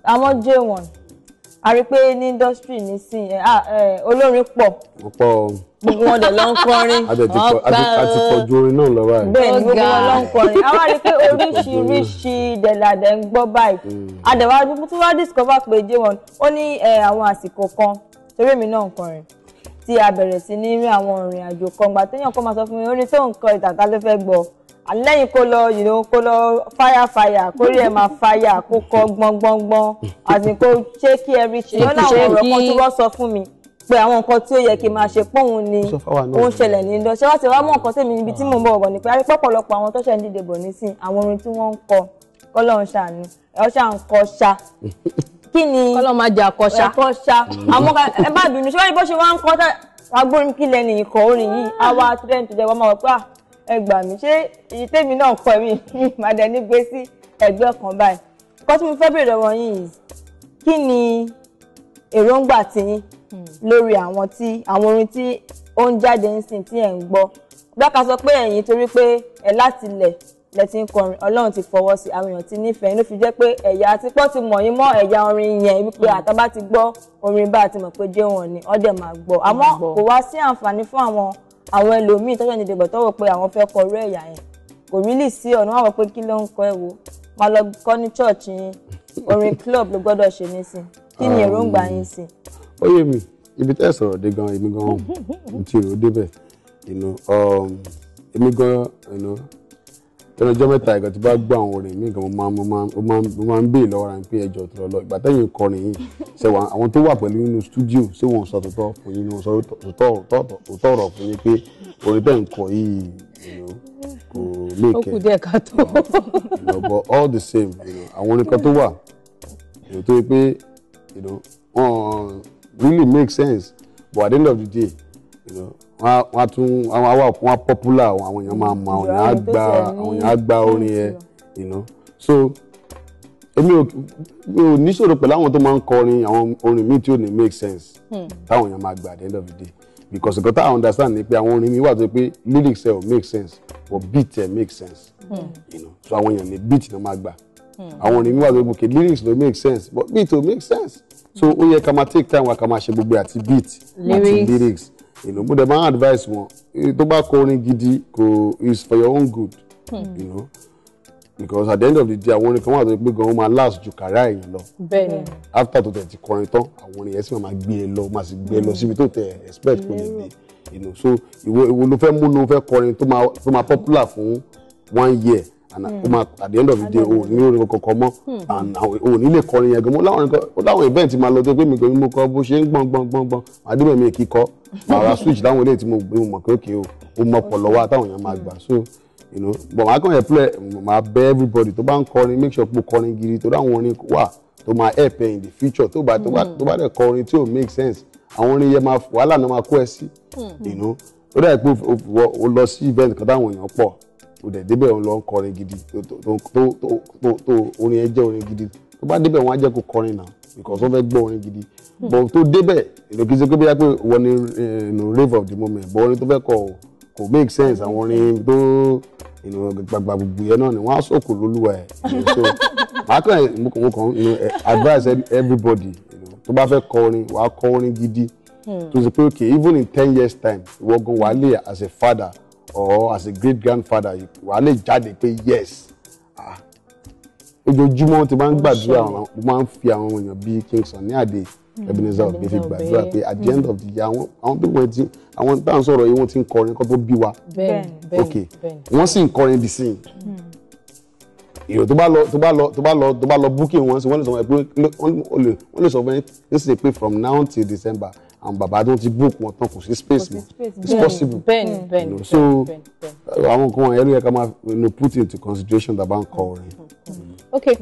àwọn J1 a rí pé ní industry nísìn olórin pọ̀ gbogbo wọn dẹ̀ ló ń kọrin àti pọ̀jù orin náà lọ báyìí. bẹ́ẹ̀ ni gbogbo wọn ló ń kọrin a wá rí pé oríṣiríṣi dẹ̀làdẹ̀ ń gbọ́ báyìí àdẹ̀wà tó wá discover pé J1 ó ní àwọn àsìkò kan torí èmi náà ń kọrin tí a bẹ̀rẹ̀ sí ní rí àwọn ìrìn àjò kan gbà téèyàn kan máa sọ fún mi ó ní tó nǹkan ìtàkà ló fẹ́ gbọ́ lẹ́yìn kó lọ fire kó rí ẹ̀ máa fire kó kọ gbọ́ngbọ́ngbọ́n àti kó ṣé kí ẹrí ṣe ó láwọn ọ̀rọ̀ kan tí wọ́n sọ fún mi pé àwọn nǹkan tí ó yẹ kí n máa ṣe póun ni òun ṣẹlẹ̀ ní ìdán ṣé wá ti wá mọ̀ nǹkan tèmi níbi tí mò ń bọ̀ ọ̀gọ̀ ni pé pọ̀pọ̀lọpọ̀ àwọn tó ṣẹ̀ ń dìde bọ̀ nísìn àwọn orin tí wọ́n ń kọ kọ́lọ́run ṣàánú ẹ̀ ṣà ń kọ ṣá kí ni kọ́lọ́run máa jẹ àkọ́ṣá àmọ́ ẹ bá dùn ní ṣé wọ́n ní bó ṣe wá ń kọ́ agbórin kí lẹ́nu ìkọ̀ orin yìí àwa trend tó jẹ́ wọ́n máa wọ̀ pé ẹ gbà mí ṣé èyí tèmi náà kọ mi máa dẹ̀ ní gbé sí ẹgbẹ́ kan báyìí kọ́ tí mo fẹ́ bèèrè lọ́wọ́ yín kí ni èròǹgbà tiyín lórí àwọn orin tí ó ń jáde nísìn tí ẹ̀ ń gbọ́ bá ká sọ pé ẹ̀yin torí pé ẹ̀ láti lẹ̀ ti ń kọrin Ọlọ́run ti fọwọ́ sí àwọn èèyàn ti nífẹ̀ẹ́ ló fi jẹ́ pé ẹ̀yà àti pọ́ ti mọ̀ yín mọ́ ẹ̀yà orin yẹn wípé àtàbá ti gbọ́ orin bá ti mọ̀ pé J1 ni ọdẹ máa gbọ́ àmọ́ kò wá sí àǹfààní fún àwọn ẹlòmíì tọ́jú ìdìbò tọ́wọ́ pé àwọn fẹ́ kọ orú ẹ̀yà yẹn kò rí lì sí ọ̀nà wọn pé kí ló ń kọ ẹ̀ wò máa lọ kọ́ ní church yín orin club ló gbọ́dọ̀ ṣe nísìn kí ni èròǹgbà yín sí. ó yé mi ibi tẹ́ sọ̀rọ̀ dé gan èmi gan mo ti rò ó débẹ̀ èmi gan lẹ́nu ọjọ́ mẹ́ta ìgbà tí bá gbọ́ àwọn orin mi gan mo máa ń béè lọ́wọ́ ra pé ẹjọ́ tó lọ ìgbà tẹ́yìn kọrin yìí ṣe àwọn tó wà pẹ̀lú nínú stúdíò ṣé wọ́n sọ tòótọ́ fún yín wọ́n sọ tòótọ́ ọ̀rọ̀ fún yín pé orin tẹ́ ń kọ yìí kò léèkẹ́. ó kù díẹ̀ ká tó. but all the same àwọn orin kan tó wà tó yẹ pé wọ́n really make sense but at the end of the day wọ́n tún wọ́n popular àwọn èèyàn máa mọ àwọn èèyàn á gba orin ẹ̀ so èmi ò níṣòro pẹ̀lú àwọn tó máa ń kọrin àwọn orin míì tí ò ní make sense táwọn èèyàn máa gbà at the end of the day because nǹkan táwọn understand ni pé àwọn orin mi wà tó pé lyrics ẹ̀ ò make sense but beat ẹ̀ make sense so àwọn èèyàn ní beat náà máa gbà àwọn orin mi wà tó pé okay lyrics no make sense but beat ò make sense so ó yẹ ká máa take time wa ká máa ṣe gbogbo àti beat àti lyrics mo dẹ̀ máa advice wọn tó bá kọ orin gidi kò is for your own good because at the end of the day àwọn orin kan wà tó pé gan-an máa last ju kàrá èèyàn lọ after tó tẹ̀ ti kọrin tán àwọn orin yẹn sì máa gbé ẹ lọ máa sì gbé ẹ lọ síbi tó tẹ̀ expect kò lè dé so ìwọ ló fẹ́ múnú fẹ́ kọrin tó máa popular fún 1 year and at the end of the day o ní orin kankan mọ́ and o ní lè kọrin yẹn gan mọ́ láwọn event máa lọ tó pé mi kò ní mo kọ bó ṣe ń gbọ̀ngbọ̀ngbọ̀ngbọ̀n àdébẹ̀ mi kíkọ́ màá ra switch láwọn eléyìí tí mo mọ̀ pé òkè o mọ̀ pọ̀ lọ́wọ́ àtàwọn èèyàn máa gbà so but màá kàn yẹn play màá bẹ everybody tó bá ń kọrin make sure pé o kọrin gidi tó dáwọn orin wà tó máa help ẹ in the future tó bá dẹ̀ kọrin tí ò make sense àwọn orin yẹn máa wàhálà náà máa kó ẹ sí ó dẹ̀ pé o lọ sí event kan táwọn èèyàn pọ̀ o dẹ̀ débẹ̀ òun lọ ń kọrin gidi tó orin ẹ jẹ́ orin gidi tó bá débẹ̀ wọn á jẹ́ kó kọrin náà because wọ́n fẹ́ gbọ́ orin gidi but tó débẹ̀ kì í ṣe pé bóyá pé wọ́n ní rave of the moment but orin tó fẹ́ kọ kò make sense àwọn orin tó gbàgbà gbogbo yẹn náà ni wọ́n á sọ̀kò lólúwa ẹ̀ so màá kàn mo kàn advise everybody tó bá fẹ́ kọ orin wàá kọ orin gidi tó ṣe pé okay even in 10 years time ìwọ gan wàá lè as a father or as a great grandfather wàá lè jáde pé yes ojoojúmọ́ tí máa ń gbàdúrà mo máa ń fi àwọn èèyàn bíi King Sunny Adé Ebenezer Obey fi gbàdúrà pé at the end of the year àwọn pípọ̀ tí àwọn tá à ń sọ̀rọ̀ yìí wọ́n ti ń kọrin kó tó bí wa ok wọ́n sì ń kọrin di sí ìrò tó bá lọ booking wọn sí wọ́n lè sọ pé wọ́n lè sọ fún ẹ ṣe pé from now till December àwọn bàbá tó ti book wọn tán kò sí space mọ́ it's possible so àwọn nǹkan ẹ̀rọ yẹ ká máa put into consideration tá a bá ń kọ orin. Okay.